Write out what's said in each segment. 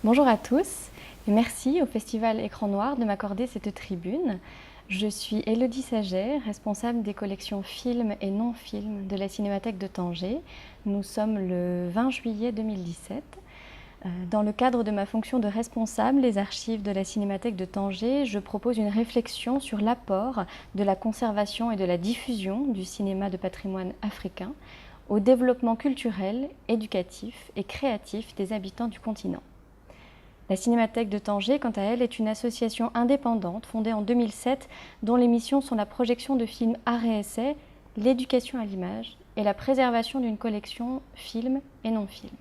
Bonjour à tous et merci au Festival Écran Noir de m'accorder cette tribune. Je suis Élodie Saget, responsable des collections films et non-films de la Cinémathèque de Tanger. Nous sommes le 20 juillet 2017. Dans le cadre de ma fonction de responsable des archives de la Cinémathèque de Tanger, je propose une réflexion sur l'apport de la conservation et de la diffusion du cinéma de patrimoine africain au développement culturel, éducatif et créatif des habitants du continent. La Cinémathèque de Tanger, quant à elle, est une association indépendante fondée en 2007 dont les missions sont la projection de films arts et essais, l'éducation à l'image et la préservation d'une collection films et non-films.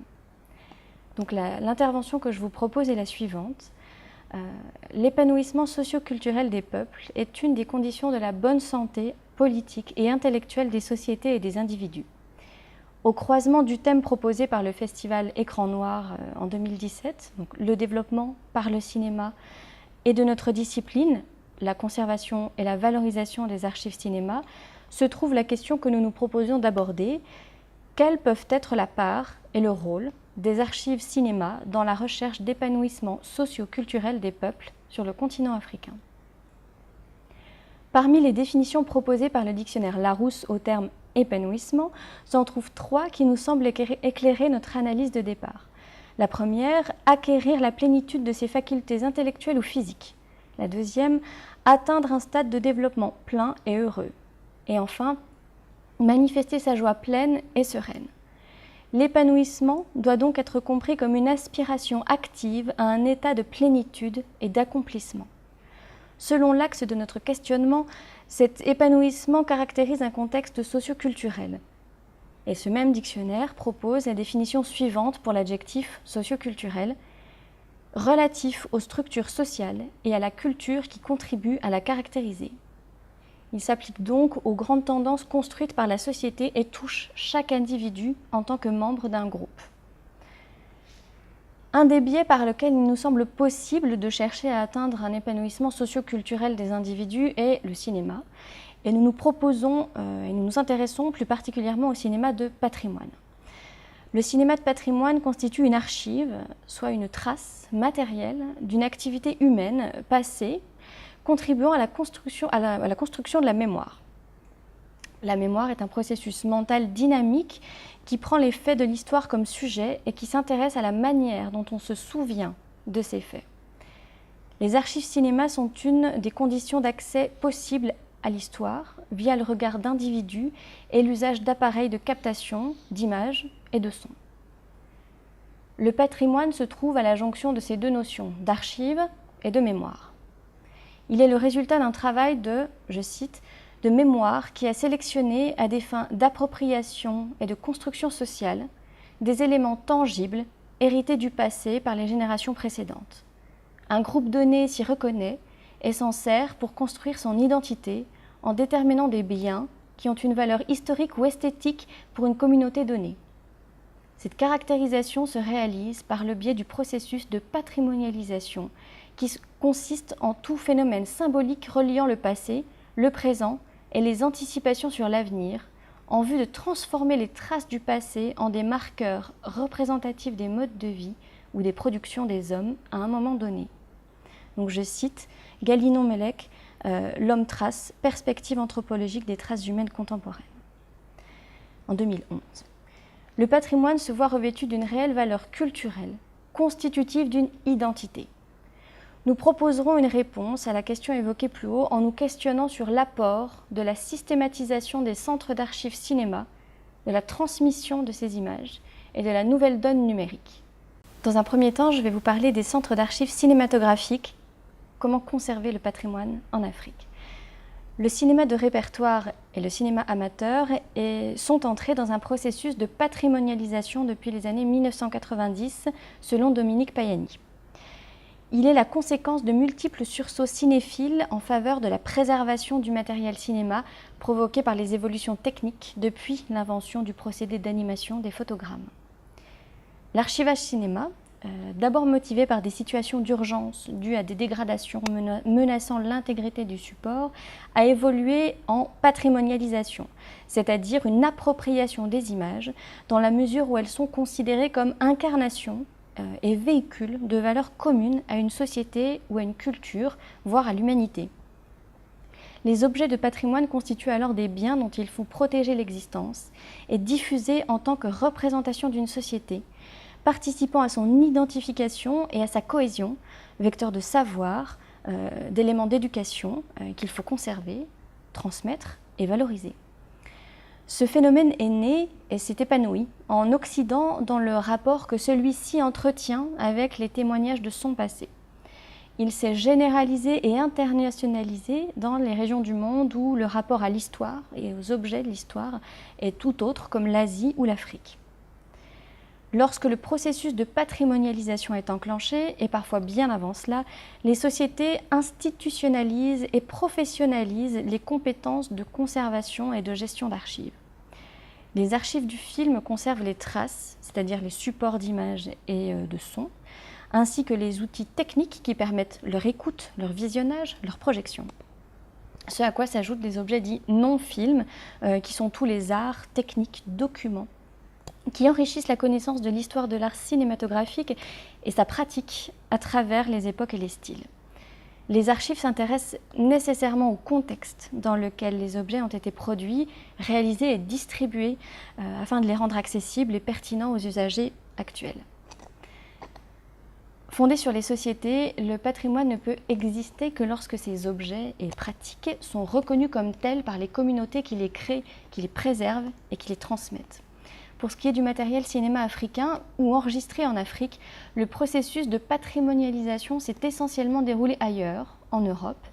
Donc l'intervention que je vous propose est la suivante. L'épanouissement socio-culturel des peuples est une des conditions de la bonne santé politique et intellectuelle des sociétés et des individus. Au croisement du thème proposé par le festival Écran Noir en 2017, donc le développement par le cinéma, et de notre discipline, la conservation et la valorisation des archives cinéma, se trouve la question que nous nous proposions d'aborder. Quels peuvent être la part et le rôle des archives cinéma dans la recherche d'épanouissement socio-culturel des peuples sur le continent africain? Parmi les définitions proposées par le dictionnaire Larousse au terme épanouissement, s'en trouvent trois qui nous semblent éclairer notre analyse de départ. La première, acquérir la plénitude de ses facultés intellectuelles ou physiques. La deuxième, atteindre un stade de développement plein et heureux. Et enfin, manifester sa joie pleine et sereine. L'épanouissement doit donc être compris comme une aspiration active à un état de plénitude et d'accomplissement. Selon l'axe de notre questionnement, cet épanouissement caractérise un contexte socio-culturel. Et ce même dictionnaire propose la définition suivante pour l'adjectif socio-culturel, relatif aux structures sociales et à la culture qui contribuent à la caractériser. Il s'applique donc aux grandes tendances construites par la société et touche chaque individu en tant que membre d'un groupe. Un des biais par lequel il nous semble possible de chercher à atteindre un épanouissement socio-culturel des individus est le cinéma. Et nous nous proposons et nous nous intéressons plus particulièrement au cinéma de patrimoine. Le cinéma de patrimoine constitue une archive, soit une trace matérielle d'une activité humaine passée, contribuant à la construction de la mémoire. La mémoire est un processus mental dynamique qui prend les faits de l'histoire comme sujet et qui s'intéresse à la manière dont on se souvient de ces faits. Les archives cinéma sont une des conditions d'accès possibles à l'histoire via le regard d'individus et l'usage d'appareils de captation, d'images et de sons. Le patrimoine se trouve à la jonction de ces deux notions, d'archives et de mémoire. Il est le résultat d'un travail de, je cite, de mémoire qui a sélectionné à des fins d'appropriation et de construction sociale des éléments tangibles hérités du passé par les générations précédentes. Un groupe donné s'y reconnaît et s'en sert pour construire son identité en déterminant des biens qui ont une valeur historique ou esthétique pour une communauté donnée. Cette caractérisation se réalise par le biais du processus de patrimonialisation qui consiste en tout phénomène symbolique reliant le passé, le présent et les anticipations sur l'avenir, en vue de transformer les traces du passé en des marqueurs représentatifs des modes de vie ou des productions des hommes à un moment donné. Donc je cite Galinon-Mellec, L'homme trace, perspective anthropologique des traces humaines contemporaines, en 2011. Le patrimoine se voit revêtu d'une réelle valeur culturelle, constitutive d'une identité. Nous proposerons une réponse à la question évoquée plus haut en nous questionnant sur l'apport de la systématisation des centres d'archives cinéma, de la transmission de ces images et de la nouvelle donne numérique. Dans un premier temps, je vais vous parler des centres d'archives cinématographiques, comment conserver le patrimoine en Afrique. Le cinéma de répertoire et le cinéma amateur sont entrés dans un processus de patrimonialisation depuis les années 1990, selon Dominique Payani. Il est la conséquence de multiples sursauts cinéphiles en faveur de la préservation du matériel cinéma provoqués par les évolutions techniques depuis l'invention du procédé d'animation des photogrammes. L'archivage cinéma, d'abord motivé par des situations d'urgence dues à des dégradations menaçant l'intégrité du support, a évolué en patrimonialisation, c'est-à-dire une appropriation des images dans la mesure où elles sont considérées comme incarnations et véhicule de valeurs communes à une société ou à une culture, voire à l'humanité. Les objets de patrimoine constituent alors des biens dont il faut protéger l'existence et diffuser en tant que représentation d'une société, participant à son identification et à sa cohésion, vecteur de savoir, d'éléments d'éducation qu'il faut conserver, transmettre et valoriser. Ce phénomène est né et s'est épanoui en Occident dans le rapport que celui-ci entretient avec les témoignages de son passé. Il s'est généralisé et internationalisé dans les régions du monde où le rapport à l'histoire et aux objets de l'histoire est tout autre, comme l'Asie ou l'Afrique. Lorsque le processus de patrimonialisation est enclenché, et parfois bien avant cela, les sociétés institutionnalisent et professionnalisent les compétences de conservation et de gestion d'archives. Les archives du film conservent les traces, c'est-à-dire les supports d'images et de sons, ainsi que les outils techniques qui permettent leur écoute, leur visionnage, leur projection. Ce à quoi s'ajoutent des objets dits non-films, qui sont tous les arts, techniques, documents, qui enrichissent la connaissance de l'histoire de l'art cinématographique et sa pratique à travers les époques et les styles. Les archives s'intéressent nécessairement au contexte dans lequel les objets ont été produits, réalisés et distribués afin de les rendre accessibles et pertinents aux usagers actuels. Fondé sur les sociétés, le patrimoine ne peut exister que lorsque ces objets et pratiques sont reconnus comme tels par les communautés qui les créent, qui les préservent et qui les transmettent. Pour ce qui est du matériel cinéma africain ou enregistré en Afrique, le processus de patrimonialisation s'est essentiellement déroulé ailleurs, en Europe,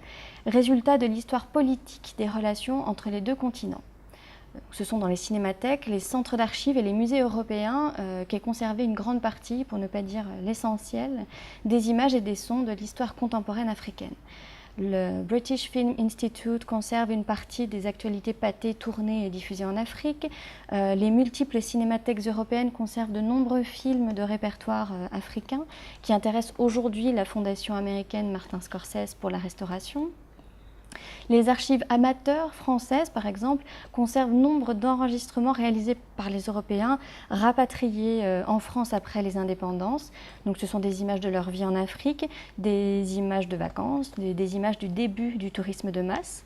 résultat de l'histoire politique des relations entre les deux continents. Ce sont dans les cinémathèques, les centres d'archives et les musées européens qu'est conservée une grande partie, pour ne pas dire l'essentiel, des images et des sons de l'histoire contemporaine africaine. Le British Film Institute conserve une partie des actualités pâtées, tournées et diffusées en Afrique. Les multiples cinémathèques européennes conservent de nombreux films de répertoire africain qui intéressent aujourd'hui la fondation américaine Martin Scorsese pour la restauration. Les archives amateurs françaises, par exemple, conservent nombre d'enregistrements réalisés par les Européens, rapatriés en France après les indépendances. Donc ce sont des images de leur vie en Afrique, des images de vacances, des images du début du tourisme de masse.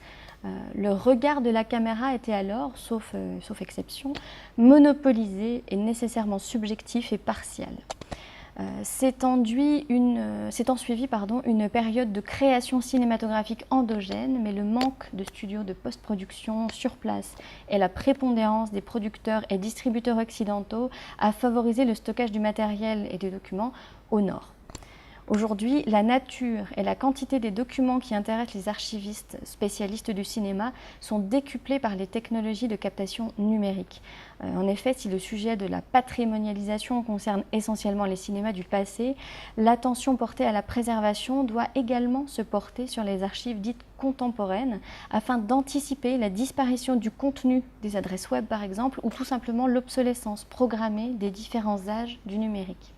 Le regard de la caméra était alors, sauf exception, monopolisé et nécessairement subjectif et partiel. S'est ensuivi une période de création cinématographique endogène, mais le manque de studios de post-production sur place et la prépondérance des producteurs et distributeurs occidentaux a favorisé le stockage du matériel et des documents au nord. Aujourd'hui, la nature et la quantité des documents qui intéressent les archivistes spécialistes du cinéma sont décuplés par les technologies de captation numérique. En effet, si le sujet de la patrimonialisation concerne essentiellement les cinémas du passé, l'attention portée à la préservation doit également se porter sur les archives dites contemporaines afin d'anticiper la disparition du contenu des adresses web par exemple ou tout simplement l'obsolescence programmée des différents âges du numérique.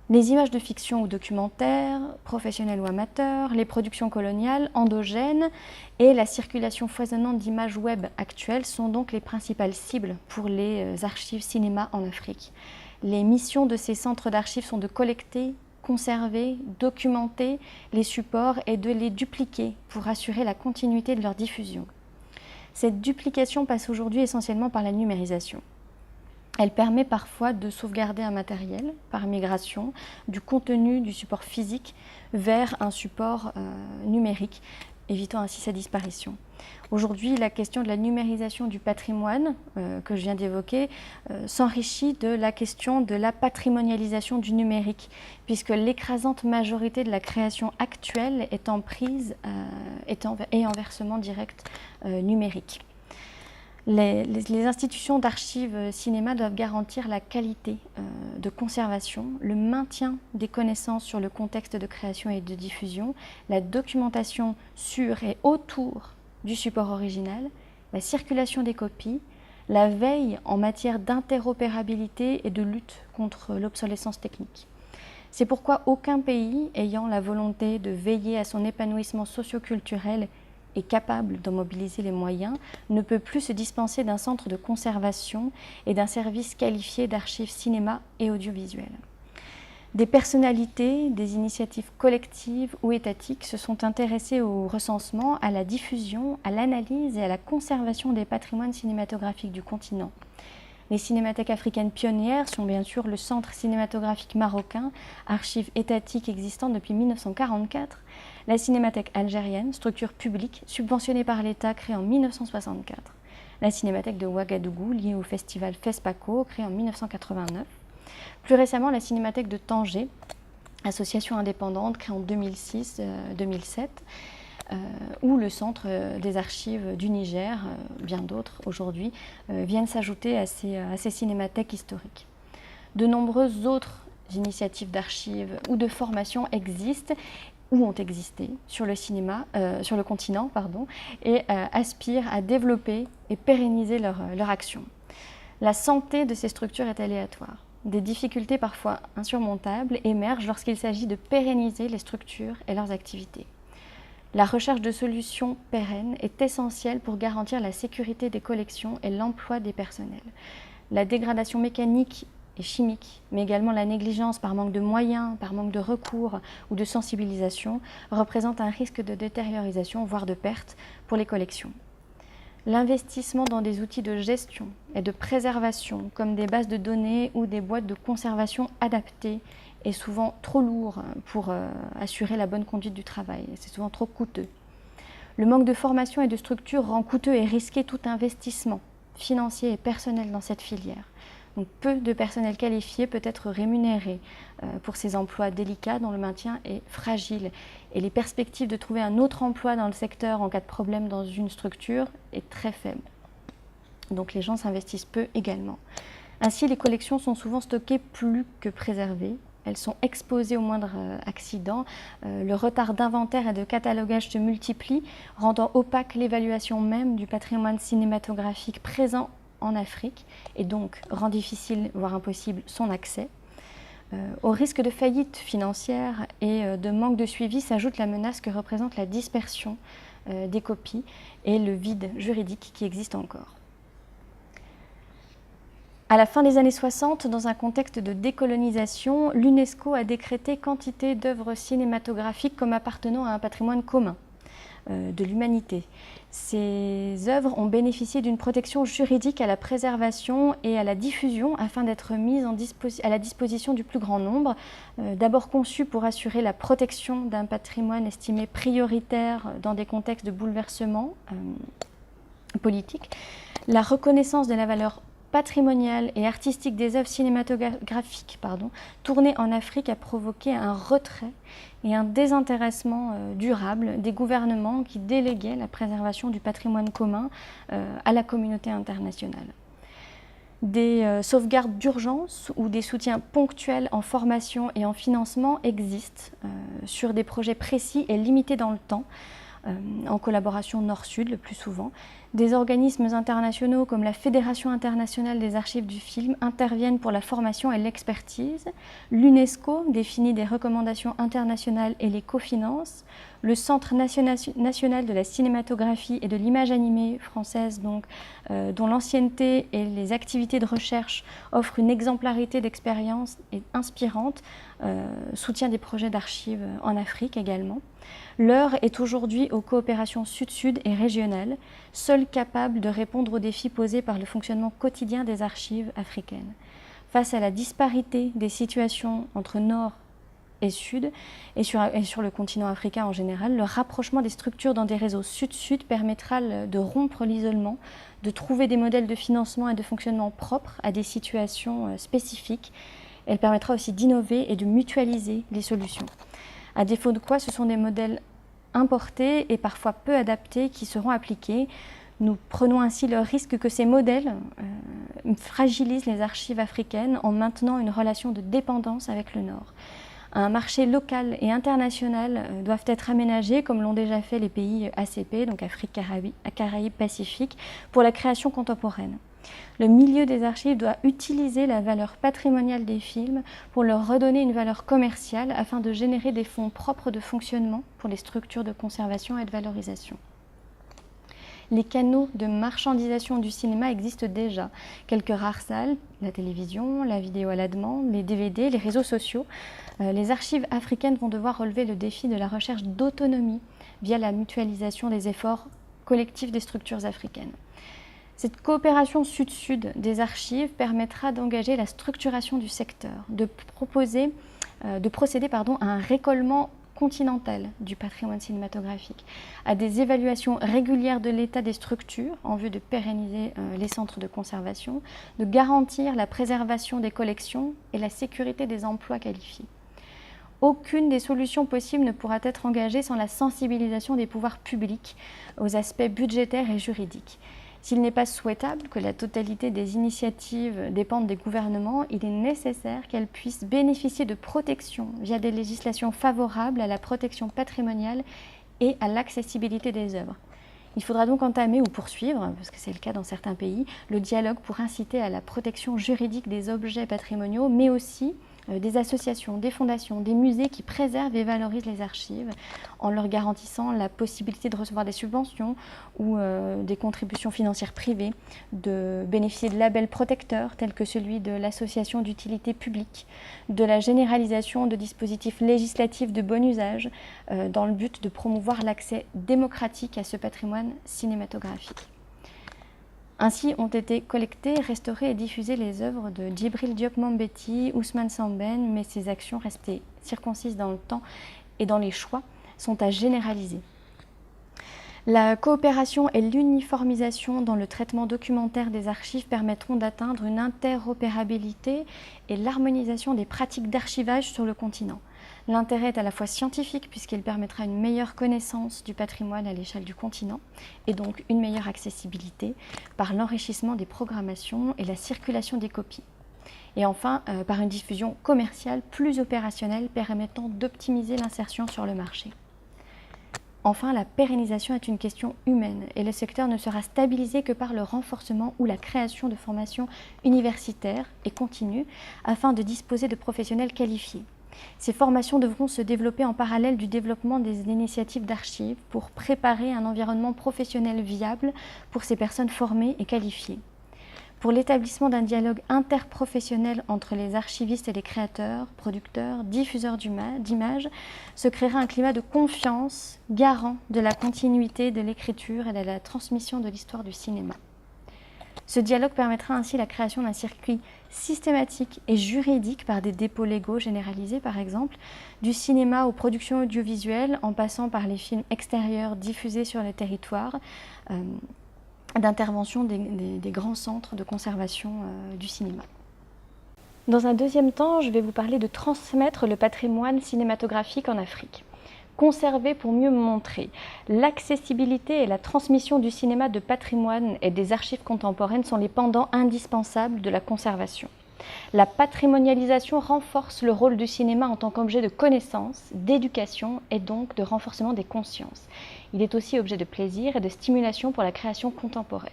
Les images de fiction ou documentaires, professionnelles ou amateurs, les productions coloniales, endogènes et la circulation foisonnante d'images web actuelles sont donc les principales cibles pour les archives cinéma en Afrique. Les missions de ces centres d'archives sont de collecter, conserver, documenter les supports et de les dupliquer pour assurer la continuité de leur diffusion. Cette duplication passe aujourd'hui essentiellement par la numérisation. Elle permet parfois de sauvegarder un matériel par migration du contenu du support physique vers un support numérique, évitant ainsi sa disparition. Aujourd'hui, la question de la numérisation du patrimoine que je viens d'évoquer s'enrichit de la question de la patrimonialisation du numérique, puisque l'écrasante majorité de la création actuelle est en prise et en versement direct numérique. Les institutions d'archives cinéma doivent garantir la qualité de conservation, le maintien des connaissances sur le contexte de création et de diffusion, la documentation sur et autour du support original, la circulation des copies, la veille en matière d'interopérabilité et de lutte contre l'obsolescence technique. C'est pourquoi aucun pays ayant la volonté de veiller à son épanouissement socio-culturel et capable d'en mobiliser les moyens, ne peut plus se dispenser d'un centre de conservation et d'un service qualifié d'archives cinéma et audiovisuel. Des personnalités, des initiatives collectives ou étatiques se sont intéressées au recensement, à la diffusion, à l'analyse et à la conservation des patrimoines cinématographiques du continent. Les cinémathèques africaines pionnières sont bien sûr le Centre cinématographique marocain, archive étatique existant depuis 1944, la Cinémathèque algérienne, structure publique subventionnée par l'État créée en 1964, la Cinémathèque de Ouagadougou liée au festival FESPACO créée en 1989, plus récemment la Cinémathèque de Tanger, association indépendante créée en 2006-2007, ou le Centre des archives du Niger, bien d'autres aujourd'hui, viennent s'ajouter à ces cinémathèques historiques. De nombreuses autres initiatives d'archives ou de formation existent ou ont existé sur le continent, et aspirent à développer et pérenniser leur action. La santé de ces structures est aléatoire. Des difficultés parfois insurmontables émergent lorsqu'il s'agit de pérenniser les structures et leurs activités. La recherche de solutions pérennes est essentielle pour garantir la sécurité des collections et l'emploi des personnels. La dégradation mécanique et chimique, mais également la négligence par manque de moyens, par manque de recours ou de sensibilisation, représente un risque de détériorisation, voire de perte pour les collections. L'investissement dans des outils de gestion et de préservation, comme des bases de données ou des boîtes de conservation adaptées, est souvent trop lourd pour assurer la bonne conduite du travail. C'est souvent trop coûteux. Le manque de formation et de structure rend coûteux et risqué tout investissement financier et personnel dans cette filière. Donc, peu de personnel qualifié peut être rémunéré pour ces emplois délicats dont le maintien est fragile. Et les perspectives de trouver un autre emploi dans le secteur en cas de problème dans une structure est très faible. Donc les gens s'investissent peu également. Ainsi, les collections sont souvent stockées plus que préservées. Elles sont exposées au moindre accident. Le retard d'inventaire et de catalogage se multiplie, rendant opaque l'évaluation même du patrimoine cinématographique présent en Afrique et donc rend difficile, voire impossible, son accès. Au risque de faillite financière et de manque de suivi s'ajoute la menace que représente la dispersion des copies et le vide juridique qui existe encore. À la fin des années 60, dans un contexte de décolonisation, l'UNESCO a décrété quantité d'œuvres cinématographiques comme appartenant à un patrimoine commun de l'humanité. Ces œuvres ont bénéficié d'une protection juridique à la préservation et à la diffusion afin d'être mises à la disposition du plus grand nombre, d'abord conçues pour assurer la protection d'un patrimoine estimé prioritaire dans des contextes de bouleversement politique, la reconnaissance de la valeur patrimoniale et artistique des œuvres cinématographiques tournées en Afrique a provoqué un retrait et un désintéressement durable des gouvernements qui déléguaient la préservation du patrimoine commun à la communauté internationale. Des sauvegardes d'urgence ou des soutiens ponctuels en formation et en financement existent sur des projets précis et limités dans le temps, en collaboration nord-sud le plus souvent. Des organismes internationaux comme la Fédération internationale des archives du film interviennent pour la formation et l'expertise. L'UNESCO définit des recommandations internationales et les cofinance. Le Centre national de la cinématographie et de l'image animée française, dont l'ancienneté et les activités de recherche offrent une exemplarité d'expérience inspirante, soutient des projets d'archives en Afrique également. L'heure est aujourd'hui aux coopérations sud-sud et régionales, seules capables de répondre aux défis posés par le fonctionnement quotidien des archives africaines. Face à la disparité des situations entre Nord et Sud, et sur le continent africain en général, le rapprochement des structures dans des réseaux Sud-Sud permettra de rompre l'isolement, de trouver des modèles de financement et de fonctionnement propres à des situations spécifiques. Elle permettra aussi d'innover et de mutualiser les solutions. À défaut de quoi, ce sont des modèles importés et parfois peu adaptés qui seront appliqués. Nous prenons ainsi le risque que ces modèles fragilisent les archives africaines en maintenant une relation de dépendance avec le Nord. Un marché local et international doivent être aménagés, comme l'ont déjà fait les pays ACP, donc Afrique, Caraïbes, Pacifique, pour la création contemporaine. Le milieu des archives doit utiliser la valeur patrimoniale des films pour leur redonner une valeur commerciale afin de générer des fonds propres de fonctionnement pour les structures de conservation et de valorisation. Les canaux de marchandisation du cinéma existent déjà. Quelques rares salles, la télévision, la vidéo à la demande, les DVD, les réseaux sociaux. Les archives africaines vont devoir relever le défi de la recherche d'autonomie via la mutualisation des efforts collectifs des structures africaines. Cette coopération sud-sud des archives permettra d'engager la structuration du secteur, de procéder à un récollement continental du patrimoine cinématographique, à des évaluations régulières de l'état des structures en vue de pérenniser les centres de conservation, de garantir la préservation des collections et la sécurité des emplois qualifiés. Aucune des solutions possibles ne pourra être engagée sans la sensibilisation des pouvoirs publics aux aspects budgétaires et juridiques. S'il n'est pas souhaitable que la totalité des initiatives dépendent des gouvernements, il est nécessaire qu'elles puissent bénéficier de protection via des législations favorables à la protection patrimoniale et à l'accessibilité des œuvres. Il faudra donc entamer ou poursuivre, parce que c'est le cas dans certains pays, le dialogue pour inciter à la protection juridique des objets patrimoniaux, mais aussi des associations, des fondations, des musées qui préservent et valorisent les archives en leur garantissant la possibilité de recevoir des subventions ou des contributions financières privées, de bénéficier de labels protecteurs tels que celui de l'association d'utilité publique, de la généralisation de dispositifs législatifs de bon usage dans le but de promouvoir l'accès démocratique à ce patrimoine cinématographique. Ainsi ont été collectées, restaurées et diffusées les œuvres de Djibril Diop Mambéty, Ousmane Sembène, mais ces actions restées circoncises dans le temps et dans les choix sont à généraliser. La coopération et l'uniformisation dans le traitement documentaire des archives permettront d'atteindre une interopérabilité et l'harmonisation des pratiques d'archivage sur le continent. L'intérêt est à la fois scientifique puisqu'il permettra une meilleure connaissance du patrimoine à l'échelle du continent et donc une meilleure accessibilité par l'enrichissement des programmations et la circulation des copies. Et enfin, par une diffusion commerciale plus opérationnelle permettant d'optimiser l'insertion sur le marché. Enfin, la pérennisation est une question humaine et le secteur ne sera stabilisé que par le renforcement ou la création de formations universitaires et continues afin de disposer de professionnels qualifiés. Ces formations devront se développer en parallèle du développement des initiatives d'archives pour préparer un environnement professionnel viable pour ces personnes formées et qualifiées. Pour l'établissement d'un dialogue interprofessionnel entre les archivistes et les créateurs, producteurs, diffuseurs d'images, se créera un climat de confiance garant de la continuité de l'écriture et de la transmission de l'histoire du cinéma. Ce dialogue permettra ainsi la création d'un circuit systématique et juridique par des dépôts légaux généralisés, par exemple, du cinéma aux productions audiovisuelles, en passant par les films extérieurs diffusés sur le territoire, d'intervention des grands centres de conservation du cinéma. Dans un deuxième temps, je vais vous parler de transmettre le patrimoine cinématographique en Afrique. Conserver pour mieux montrer. L'accessibilité et la transmission du cinéma de patrimoine et des archives contemporaines sont les pendants indispensables de la conservation. La patrimonialisation renforce le rôle du cinéma en tant qu'objet de connaissance, d'éducation et donc de renforcement des consciences. Il est aussi objet de plaisir et de stimulation pour la création contemporaine.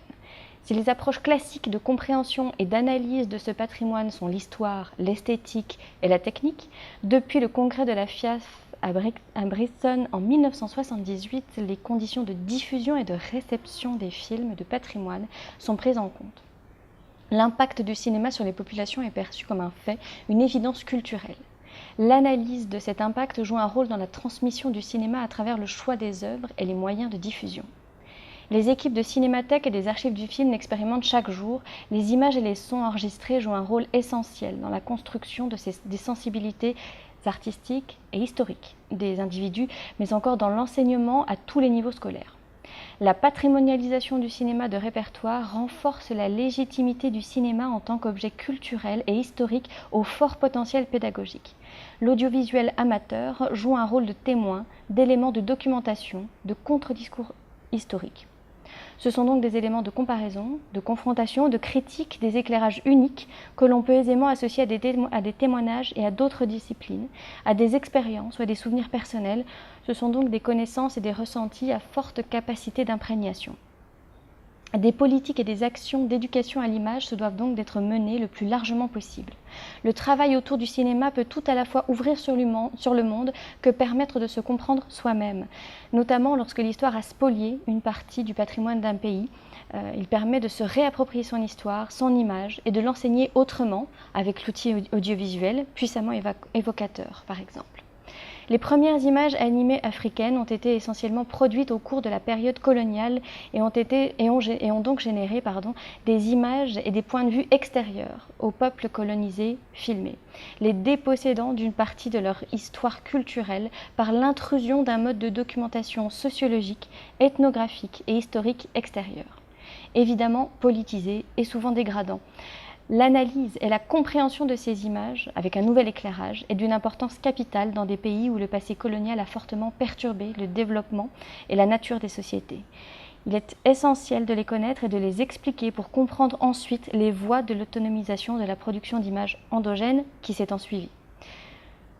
Si les approches classiques de compréhension et d'analyse de ce patrimoine sont l'histoire, l'esthétique et la technique, depuis le congrès de la FIAF à Bristol en 1978, les conditions de diffusion et de réception des films de patrimoine sont prises en compte. L'impact du cinéma sur les populations est perçu comme un fait, une évidence culturelle. L'analyse de cet impact joue un rôle dans la transmission du cinéma à travers le choix des œuvres et les moyens de diffusion. Les équipes de Cinémathèque et des archives du film expérimentent chaque jour. Les images et les sons enregistrés jouent un rôle essentiel dans la construction des sensibilités artistiques et historiques des individus, mais encore dans l'enseignement à tous les niveaux scolaires. La patrimonialisation du cinéma de répertoire renforce la légitimité du cinéma en tant qu'objet culturel et historique au fort potentiel pédagogique. L'audiovisuel amateur joue un rôle de témoin, d'élément de documentation, de contre-discours historique. Ce sont donc des éléments de comparaison, de confrontation, de critique, des éclairages uniques que l'on peut aisément associer à des témoignages et à d'autres disciplines, à des expériences ou à des souvenirs personnels. Ce sont donc des connaissances et des ressentis à forte capacité d'imprégnation. Des politiques et des actions d'éducation à l'image se doivent donc d'être menées le plus largement possible. Le travail autour du cinéma peut tout à la fois ouvrir sur le monde que permettre de se comprendre soi-même, notamment lorsque l'histoire a spolié une partie du patrimoine d'un pays. Il permet de se réapproprier son histoire, son image et de l'enseigner autrement avec l'outil audiovisuel puissamment évocateur par exemple. Les premières images animées africaines ont été essentiellement produites au cours de la période coloniale et ont donc généré des images et des points de vue extérieurs aux peuples colonisés filmés, les dépossédant d'une partie de leur histoire culturelle par l'intrusion d'un mode de documentation sociologique, ethnographique et historique extérieur, évidemment politisé et souvent dégradant. L'analyse et la compréhension de ces images, avec un nouvel éclairage, est d'une importance capitale dans des pays où le passé colonial a fortement perturbé le développement et la nature des sociétés. Il est essentiel de les connaître et de les expliquer pour comprendre ensuite les voies de l'autonomisation de la production d'images endogènes qui s'est ensuivie.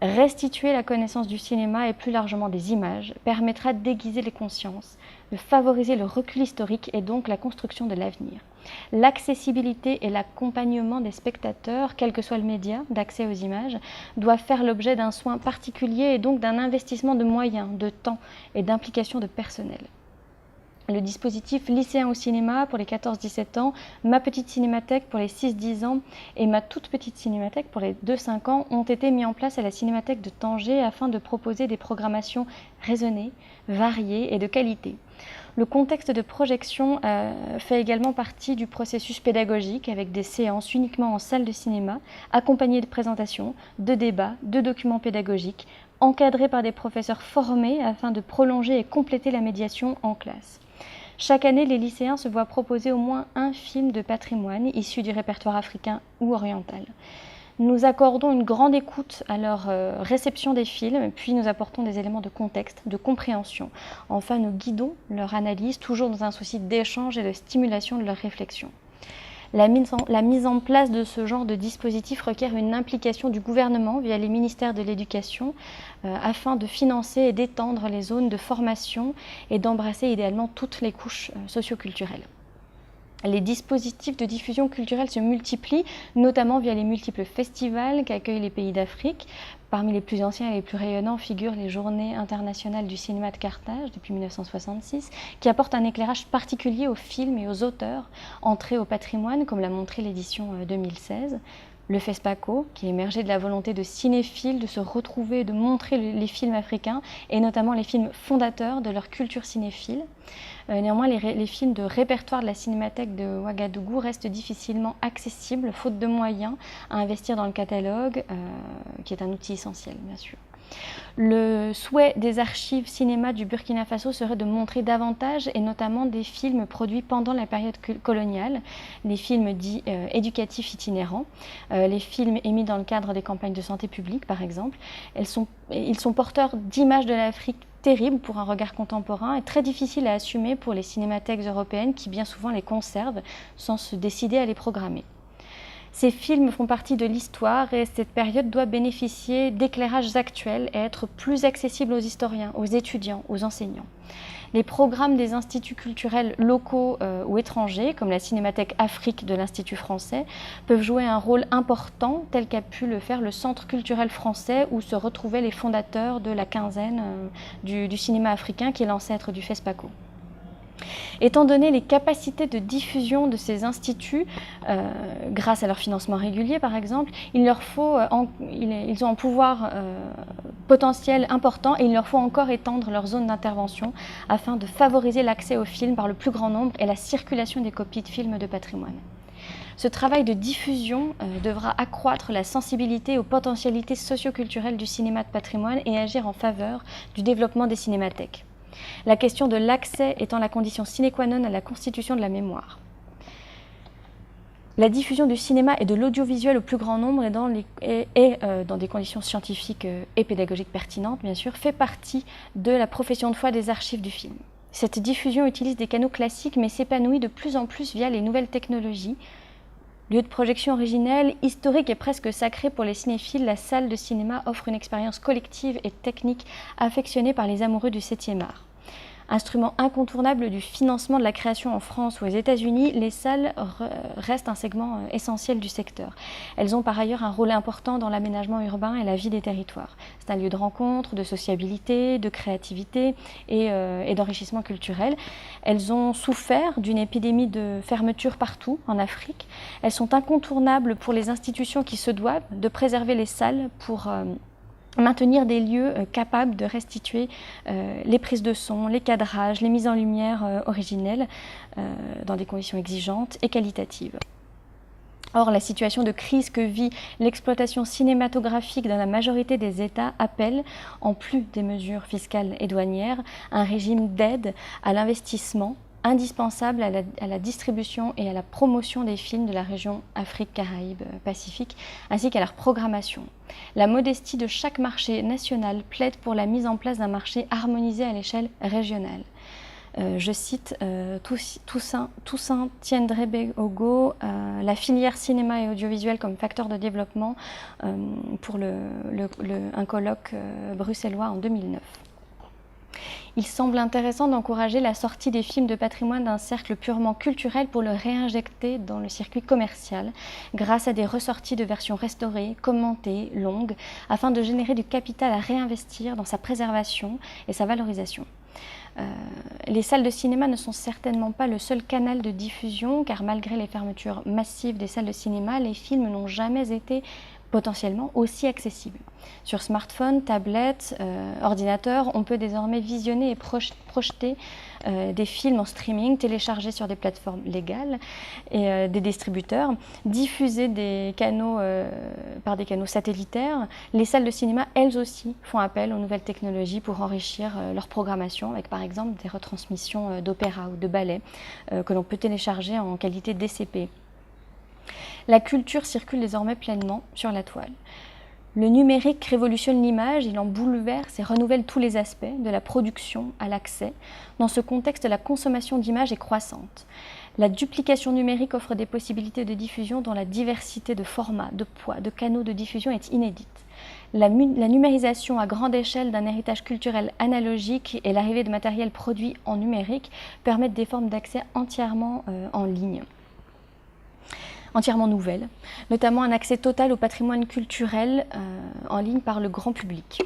Restituer la connaissance du cinéma et plus largement des images permettra d'aiguiser les consciences, de favoriser le recul historique et donc la construction de l'avenir. L'accessibilité et l'accompagnement des spectateurs, quel que soit le média d'accès aux images, doivent faire l'objet d'un soin particulier et donc d'un investissement de moyens, de temps et d'implication de personnel. Le dispositif lycéen au cinéma pour les 14-17 ans, ma petite cinémathèque pour les 6-10 ans et ma toute petite cinémathèque pour les 2-5 ans ont été mis en place à la cinémathèque de Tanger afin de proposer des programmations raisonnées, variées et de qualité. Le contexte de projection fait également partie du processus pédagogique avec des séances uniquement en salle de cinéma, accompagnées de présentations, de débats, de documents pédagogiques, encadrés par des professeurs formés afin de prolonger et compléter la médiation en classe. Chaque année, les lycéens se voient proposer au moins un film de patrimoine issu du répertoire africain ou oriental. Nous accordons une grande écoute à leur réception des films, puis nous apportons des éléments de contexte, de compréhension. Enfin, nous guidons leur analyse, toujours dans un souci d'échange et de stimulation de leur réflexion. La mise en place de ce genre de dispositif requiert une implication du gouvernement via les ministères de l'Éducation afin de financer et d'étendre les zones de formation et d'embrasser idéalement toutes les couches socioculturelles. Les dispositifs de diffusion culturelle se multiplient, notamment via les multiples festivals qu'accueillent les pays d'Afrique. Parmi les plus anciens et les plus rayonnants figurent les Journées internationales du cinéma de Carthage depuis 1966, qui apportent un éclairage particulier aux films et aux auteurs entrés au patrimoine, comme l'a montré l'édition 2016. Le FESPACO, qui est émergé de la volonté de cinéphiles de se retrouver et de montrer les films africains, et notamment les films fondateurs de leur culture cinéphile. Néanmoins, les films de répertoire de la Cinémathèque de Ouagadougou restent difficilement accessibles, faute de moyens à investir dans le catalogue, qui est un outil essentiel, bien sûr. Le souhait des archives cinéma du Burkina Faso serait de montrer davantage, et notamment des films produits pendant la période coloniale, les films dits éducatifs itinérants, les films émis dans le cadre des campagnes de santé publique, par exemple. Ils sont porteurs d'images de l'Afrique terribles pour un regard contemporain et très difficiles à assumer pour les cinémathèques européennes qui bien souvent les conservent sans se décider à les programmer. Ces films font partie de l'histoire et cette période doit bénéficier d'éclairages actuels et être plus accessible aux historiens, aux étudiants, aux enseignants. Les programmes des instituts culturels locaux ou étrangers, comme la Cinémathèque Afrique de l'Institut français, peuvent jouer un rôle important, tel qu'a pu le faire le Centre culturel français, où se retrouvaient les fondateurs de la quinzaine du cinéma africain, qui est l'ancêtre du FESPACO. Étant donné les capacités de diffusion de ces instituts, grâce à leur financement régulier par exemple, ils ont un pouvoir potentiel important et il leur faut encore étendre leur zone d'intervention afin de favoriser l'accès aux films par le plus grand nombre et la circulation des copies de films de patrimoine. Ce travail de diffusion devra accroître la sensibilité aux potentialités socioculturelles du cinéma de patrimoine et agir en faveur du développement des cinémathèques. La question de l'accès étant la condition sine qua non à la constitution de la mémoire. La diffusion du cinéma et de l'audiovisuel au plus grand nombre et dans des conditions scientifiques et pédagogiques pertinentes, bien sûr, fait partie de la profession de foi des archives du film. Cette diffusion utilise des canaux classiques mais s'épanouit de plus en plus via les nouvelles technologies. Lieu de projection originelle, historique et presque sacré pour les cinéphiles, la salle de cinéma offre une expérience collective et technique affectionnée par les amoureux du 7e art. Instrument incontournable du financement de la création en France ou aux États-Unis, les salles restent un segment essentiel du secteur. Elles ont par ailleurs un rôle important dans l'aménagement urbain et la vie des territoires. C'est un lieu de rencontre, de sociabilité, de créativité et d'enrichissement culturel. Elles ont souffert d'une épidémie de fermeture partout en Afrique. Elles sont incontournables pour les institutions qui se doivent de préserver les salles pour maintenir des lieux capables de restituer les prises de son, les cadrages, les mises en lumière originelles dans des conditions exigeantes et qualitatives. Or, la situation de crise que vit l'exploitation cinématographique dans la majorité des États appelle, en plus des mesures fiscales et douanières, un régime d'aide à l'investissement indispensable à la distribution et à la promotion des films de la région Afrique-Caraïbes-Pacifique, ainsi qu'à leur programmation. La modestie de chaque marché national plaide pour la mise en place d'un marché harmonisé à l'échelle régionale. Je cite Toussaint Tiendré-Ogo, la filière cinéma et audiovisuel comme facteur de développement pour un colloque bruxellois en 2009. Il semble intéressant d'encourager la sortie des films de patrimoine d'un cercle purement culturel pour le réinjecter dans le circuit commercial grâce à des ressorties de versions restaurées, commentées, longues, afin de générer du capital à réinvestir dans sa préservation et sa valorisation. Les salles de cinéma ne sont certainement pas le seul canal de diffusion, car malgré les fermetures massives des salles de cinéma, les films n'ont jamais été potentiellement aussi accessibles. Sur smartphone, tablette, ordinateur, on peut désormais visionner et projeter des films en streaming, téléchargés sur des plateformes légales et des distributeurs, diffusés par des canaux satellitaires. Les salles de cinéma, elles aussi, font appel aux nouvelles technologies pour enrichir leur programmation, avec par exemple des retransmissions d'opéra ou de ballet que l'on peut télécharger en qualité DCP. La culture circule désormais pleinement sur la toile. Le numérique révolutionne l'image, il en bouleverse et renouvelle tous les aspects, de la production à l'accès. Dans ce contexte, la consommation d'images est croissante. La duplication numérique offre des possibilités de diffusion dont la diversité de formats, de poids, de canaux de diffusion est inédite. La numérisation à grande échelle d'un héritage culturel analogique et l'arrivée de matériel produit en numérique permettent des formes d'accès entièrement en ligne. Entièrement nouvelles, notamment un accès total au patrimoine culturel en ligne par le grand public.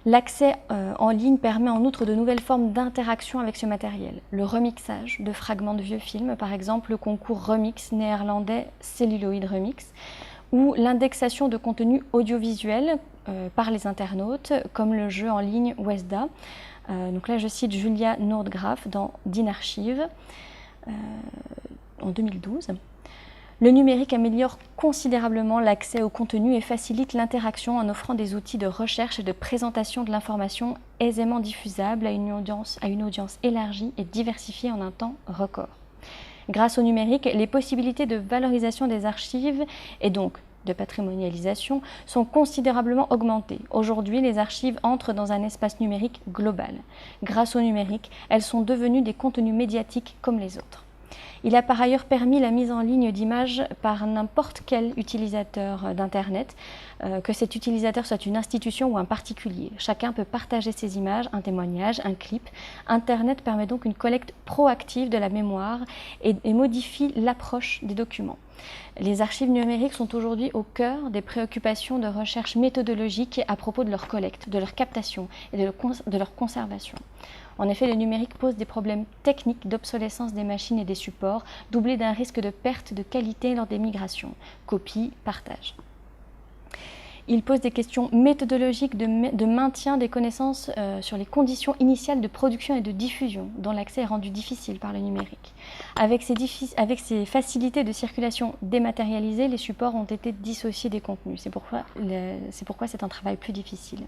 L'accès en ligne permet en outre de nouvelles formes d'interaction avec ce matériel. Le remixage de fragments de vieux films, par exemple le concours remix néerlandais Celluloid Remix, ou l'indexation de contenus audiovisuels par les internautes, comme le jeu en ligne Wesda. Donc là, je cite Julia Nordgraf dans DINarchive en 2012. Le numérique améliore considérablement l'accès au contenu et facilite l'interaction en offrant des outils de recherche et de présentation de l'information aisément diffusables à une audience élargie et diversifiée en un temps record. Grâce au numérique, les possibilités de valorisation des archives et donc de patrimonialisation sont considérablement augmentées. Aujourd'hui, les archives entrent dans un espace numérique global. Grâce au numérique, elles sont devenues des contenus médiatiques comme les autres. Il a par ailleurs permis la mise en ligne d'images par n'importe quel utilisateur d'Internet, que cet utilisateur soit une institution ou un particulier. Chacun peut partager ses images, un témoignage, un clip. Internet permet donc une collecte proactive de la mémoire et modifie l'approche des documents. Les archives numériques sont aujourd'hui au cœur des préoccupations de recherche méthodologique à propos de leur collecte, de leur captation et de leur conservation. En effet, le numérique pose des problèmes techniques d'obsolescence des machines et des supports, doublés d'un risque de perte de qualité lors des migrations, copie, partage. Il pose des questions méthodologiques de maintien des connaissances sur les conditions initiales de production et de diffusion, dont l'accès est rendu difficile par le numérique. Avec ces facilités de circulation dématérialisées, les supports ont été dissociés des contenus. C'est pourquoi c'est un travail plus difficile.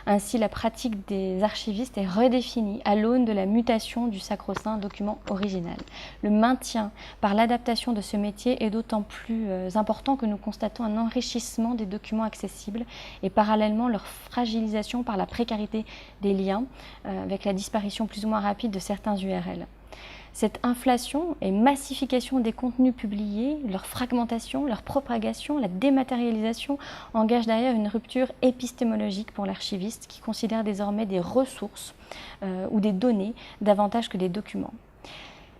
Ainsi, la pratique des archivistes est redéfinie à l'aune de la mutation du sacro-saint document original. Le maintien par l'adaptation de ce métier est d'autant plus important que nous constatons un enrichissement des documents accessibles et parallèlement leur fragilisation par la précarité des liens avec la disparition plus ou moins rapide de certains URL. Cette inflation et massification des contenus publiés, leur fragmentation, leur propagation, la dématérialisation engagent derrière une rupture épistémologique pour l'archiviste qui considère désormais des ressources ou des données davantage que des documents.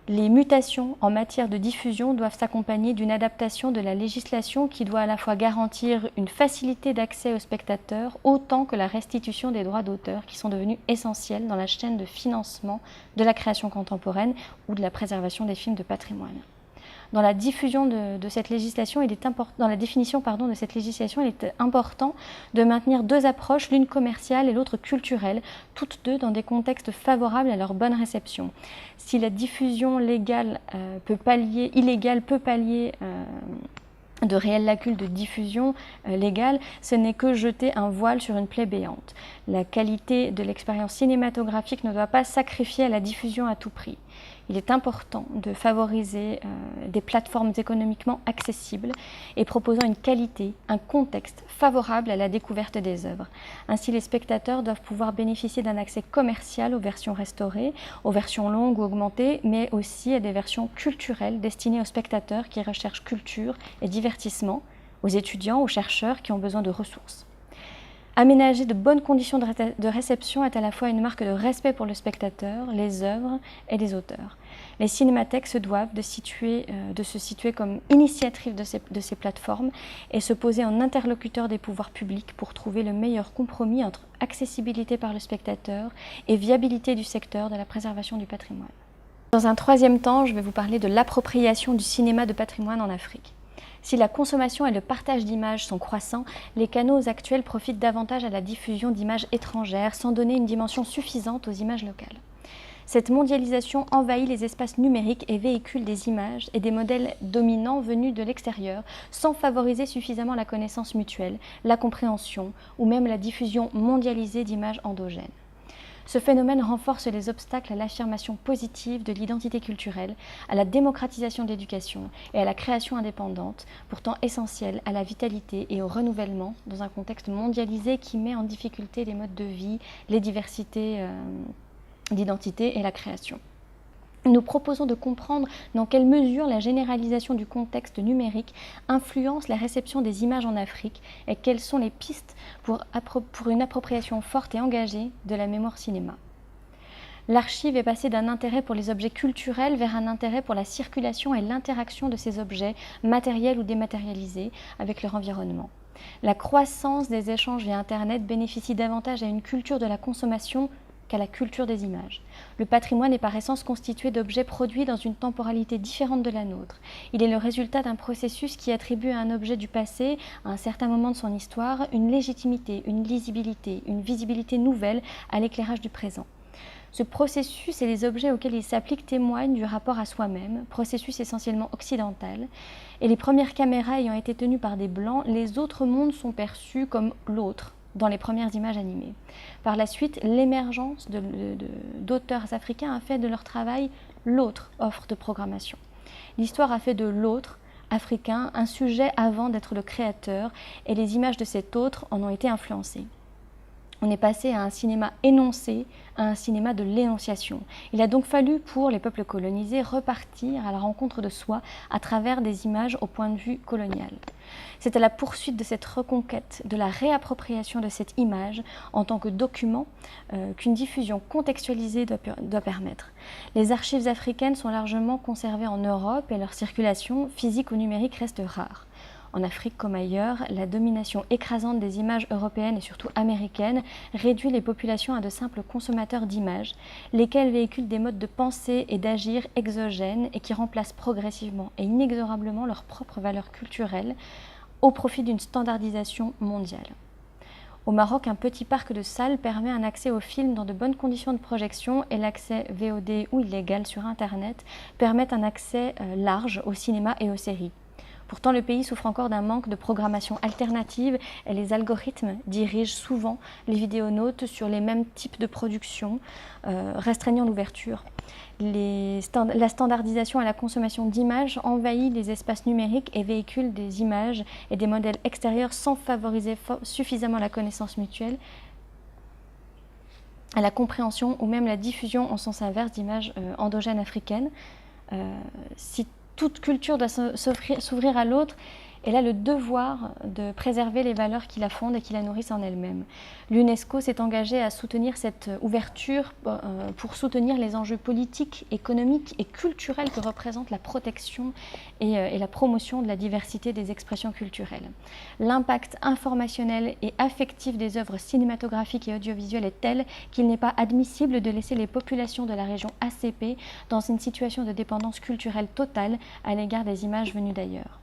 Les mutations en matière de diffusion doivent s'accompagner d'une adaptation de la législation qui doit à la fois garantir une facilité d'accès aux spectateurs autant que la restitution des droits d'auteur qui sont devenus essentiels dans la chaîne de financement de la création contemporaine ou de la préservation des films de patrimoine. Dans la diffusion de cette législation, dans la définition de cette législation, il est important de maintenir deux approches, l'une commerciale et l'autre culturelle, toutes deux dans des contextes favorables à leur bonne réception. Si la diffusion illégale peut pallier de réelles lacunes de diffusion légale, ce n'est que jeter un voile sur une plaie béante. La qualité de l'expérience cinématographique ne doit pas sacrifier à la diffusion à tout prix. Il est important de favoriser des plateformes économiquement accessibles et proposant une qualité, un contexte favorable à la découverte des œuvres. Ainsi, les spectateurs doivent pouvoir bénéficier d'un accès commercial aux versions restaurées, aux versions longues ou augmentées, mais aussi à des versions culturelles destinées aux spectateurs qui recherchent culture et divertissement, aux étudiants, aux chercheurs qui ont besoin de ressources. Aménager de bonnes conditions de réception est à la fois une marque de respect pour le spectateur, les œuvres et les auteurs. Les cinémathèques se doivent de se situer comme initiatrices de ces plateformes et se poser en interlocuteur des pouvoirs publics pour trouver le meilleur compromis entre accessibilité par le spectateur et viabilité du secteur de la préservation du patrimoine. Dans un troisième temps, je vais vous parler de l'appropriation du cinéma de patrimoine en Afrique. Si la consommation et le partage d'images sont croissants, les canaux actuels profitent davantage à la diffusion d'images étrangères sans donner une dimension suffisante aux images locales. Cette mondialisation envahit les espaces numériques et véhicule des images et des modèles dominants venus de l'extérieur sans favoriser suffisamment la connaissance mutuelle, la compréhension ou même la diffusion mondialisée d'images endogènes. Ce phénomène renforce les obstacles à l'affirmation positive de l'identité culturelle, à la démocratisation de l'éducation et à la création indépendante, pourtant essentielle à la vitalité et au renouvellement dans un contexte mondialisé qui met en difficulté les modes de vie, les diversités d'identité et la création. Nous proposons de comprendre dans quelle mesure la généralisation du contexte numérique influence la réception des images en Afrique et quelles sont les pistes pour une appropriation forte et engagée de la mémoire cinéma. L'archive est passée d'un intérêt pour les objets culturels vers un intérêt pour la circulation et l'interaction de ces objets, matériels ou dématérialisés, avec leur environnement. La croissance des échanges via Internet bénéficie davantage à une culture de la consommation qu'à la culture des images. Le patrimoine est par essence constitué d'objets produits dans une temporalité différente de la nôtre. Il est le résultat d'un processus qui attribue à un objet du passé, à un certain moment de son histoire, une légitimité, une lisibilité, une visibilité nouvelle à l'éclairage du présent. Ce processus et les objets auxquels il s'applique témoignent du rapport à soi-même, processus essentiellement occidental. Et les premières caméras ayant été tenues par des Blancs, les autres mondes sont perçus comme l'autre dans les premières images animées. Par la suite, l'émergence d'auteurs africains a fait de leur travail l'autre offre de programmation. L'histoire a fait de l'autre africain un sujet avant d'être le créateur et les images de cet autre en ont été influencées. On est passé à un cinéma énoncé, à un cinéma de l'énonciation. Il a donc fallu pour les peuples colonisés repartir à la rencontre de soi à travers des images au point de vue colonial. C'est à la poursuite de cette reconquête, de la réappropriation de cette image en tant que document qu'une diffusion contextualisée doit permettre. Les archives africaines sont largement conservées en Europe et leur circulation, physique ou numérique, reste rare. En Afrique comme ailleurs, la domination écrasante des images européennes et surtout américaines réduit les populations à de simples consommateurs d'images, lesquels véhiculent des modes de pensée et d'agir exogènes et qui remplacent progressivement et inexorablement leurs propres valeurs culturelles au profit d'une standardisation mondiale. Au Maroc, un petit parc de salles permet un accès aux films dans de bonnes conditions de projection et l'accès VOD ou illégal sur Internet permet un accès large au cinéma et aux séries. Pourtant, le pays souffre encore d'un manque de programmation alternative et les algorithmes dirigent souvent les vidéonautes sur les mêmes types de productions, restreignant l'ouverture. La standardisation et la consommation d'images envahit les espaces numériques et véhicule des images et des modèles extérieurs sans favoriser suffisamment la connaissance mutuelle à la compréhension ou même la diffusion en sens inverse d'images endogènes africaines. Si toute culture doit s'ouvrir à l'autre, elle a le devoir de préserver les valeurs qui la fondent et qui la nourrissent en elle-même. L'UNESCO s'est engagée à soutenir cette ouverture pour soutenir les enjeux politiques, économiques et culturels que représente la protection et la promotion de la diversité des expressions culturelles. L'impact informationnel et affectif des œuvres cinématographiques et audiovisuelles est tel qu'il n'est pas admissible de laisser les populations de la région ACP dans une situation de dépendance culturelle totale à l'égard des images venues d'ailleurs.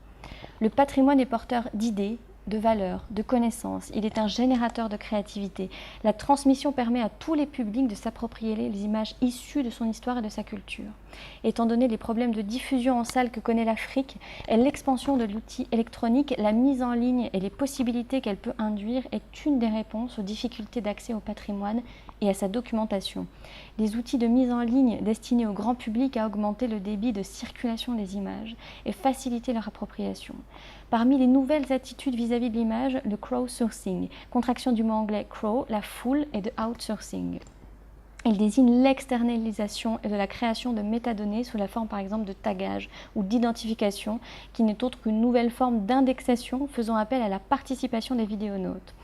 Le patrimoine est porteur d'idées, de valeurs, de connaissances. Il est un générateur de créativité. La transmission permet à tous les publics de s'approprier les images issues de son histoire et de sa culture. Étant donné les problèmes de diffusion en salle que connaît l'Afrique et l'expansion de l'outil électronique, la mise en ligne et les possibilités qu'elle peut induire est une des réponses aux difficultés d'accès au patrimoine et à sa documentation. Les outils de mise en ligne destinés au grand public à augmenter le débit de circulation des images et faciliter leur appropriation. Parmi les nouvelles attitudes vis-à-vis de l'image, le crowdsourcing, contraction du mot anglais crow, la foule, et de outsourcing. Il désigne l'externalisation et de la création de métadonnées sous la forme par exemple de tagage ou d'identification, qui n'est autre qu'une nouvelle forme d'indexation faisant appel à la participation des vidéonautes.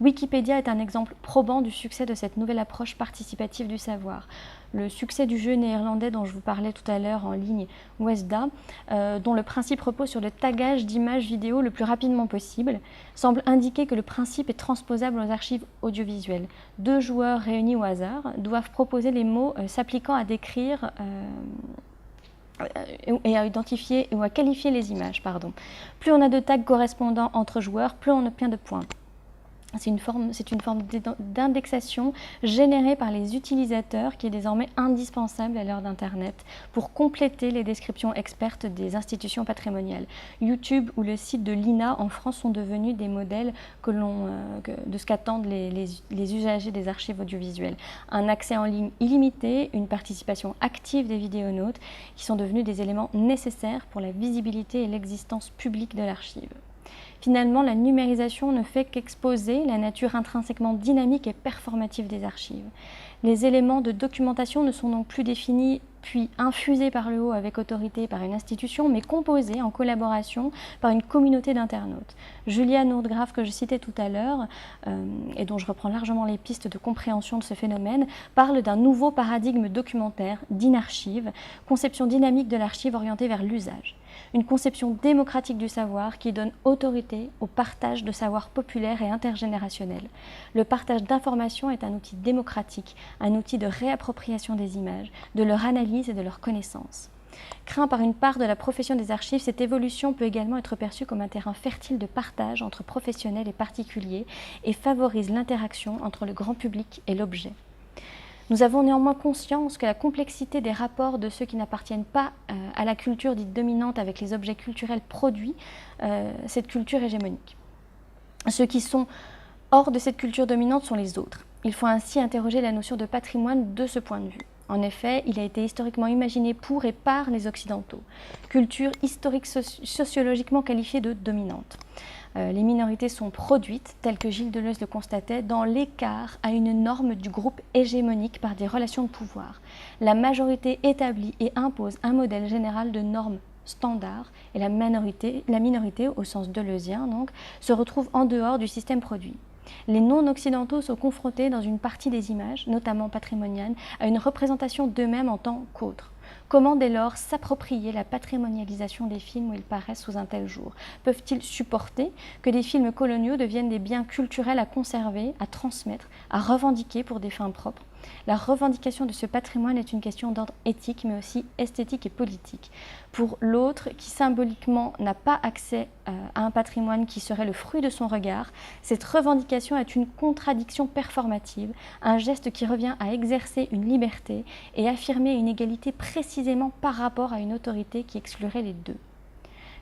Wikipédia est un exemple probant du succès de cette nouvelle approche participative du savoir. Le succès du jeu néerlandais dont je vous parlais tout à l'heure en ligne, Wesda, dont le principe repose sur le tagage d'images vidéo le plus rapidement possible, semble indiquer que le principe est transposable aux archives audiovisuelles. Deux joueurs réunis au hasard doivent proposer les mots s'appliquant à décrire et à identifier ou à qualifier les images. Plus on a de tags correspondants entre joueurs, plus on obtient de points. C'est une forme d'indexation générée par les utilisateurs qui est désormais indispensable à l'heure d'Internet pour compléter les descriptions expertes des institutions patrimoniales. YouTube ou le site de l'INA en France sont devenus des modèles de ce qu'attendent les usagers des archives audiovisuelles. Un accès en ligne illimité, une participation active des vidéonautes qui sont devenus des éléments nécessaires pour la visibilité et l'existence publique de l'archive. Finalement, la numérisation ne fait qu'exposer la nature intrinsèquement dynamique et performative des archives. Les éléments de documentation ne sont donc plus définis puis infusés par le haut avec autorité par une institution, mais composés en collaboration par une communauté d'internautes. Julia Nordgraf, que je citais tout à l'heure, et dont je reprends largement les pistes de compréhension de ce phénomène, parle d'un nouveau paradigme documentaire, d'inarchive, conception dynamique de l'archive orientée vers l'usage. Une conception démocratique du savoir qui donne autorité au partage de savoir populaire et intergénérationnel. Le partage d'informations est un outil démocratique, un outil de réappropriation des images, de leur analyse et de leur connaissance. Craint par une part de la profession des archives, cette évolution peut également être perçue comme un terrain fertile de partage entre professionnels et particuliers et favorise l'interaction entre le grand public et l'objet. Nous avons néanmoins conscience que la complexité des rapports de ceux qui n'appartiennent pas à la culture dite dominante avec les objets culturels produit cette culture hégémonique. Ceux qui sont hors de cette culture dominante sont les autres. Il faut ainsi interroger la notion de patrimoine de ce point de vue. En effet, il a été historiquement imaginé pour et par les Occidentaux. Culture historique sociologiquement qualifiée de dominante. Les minorités sont produites, telles que Gilles Deleuze le constatait, dans l'écart à une norme du groupe hégémonique par des relations de pouvoir. La majorité établit et impose un modèle général de normes standards et la minorité, au sens deleuzien donc, se retrouve en dehors du système produit. Les non-occidentaux sont confrontés dans une partie des images, notamment patrimoniales, à une représentation d'eux-mêmes en tant qu'autres. Comment dès lors s'approprier la patrimonialisation des films où ils paraissent sous un tel jour? Peuvent-ils supporter que des films coloniaux deviennent des biens culturels à conserver, à transmettre, à revendiquer pour des fins propres? La revendication de ce patrimoine est une question d'ordre éthique, mais aussi esthétique et politique. Pour l'autre, qui symboliquement n'a pas accès à un patrimoine qui serait le fruit de son regard, cette revendication est une contradiction performative, un geste qui revient à exercer une liberté et affirmer une égalité précisément par rapport à une autorité qui exclurait les deux.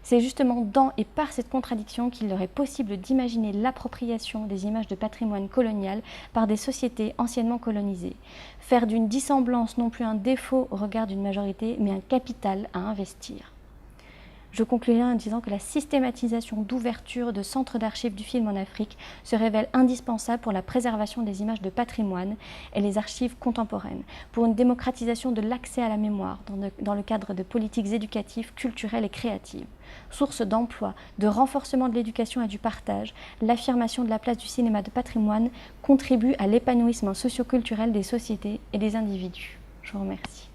C'est justement dans et par cette contradiction qu'il leur est possible d'imaginer l'appropriation des images de patrimoine colonial par des sociétés anciennement colonisées. Faire d'une dissemblance non plus un défaut au regard d'une majorité, mais un capital à investir. Je conclurai en disant que la systématisation d'ouverture de centres d'archives du film en Afrique se révèle indispensable pour la préservation des images de patrimoine et les archives contemporaines, pour une démocratisation de l'accès à la mémoire dans le cadre de politiques éducatives, culturelles et créatives. Source d'emploi, de renforcement de l'éducation et du partage, l'affirmation de la place du cinéma de patrimoine contribue à l'épanouissement socioculturel des sociétés et des individus. Je vous remercie.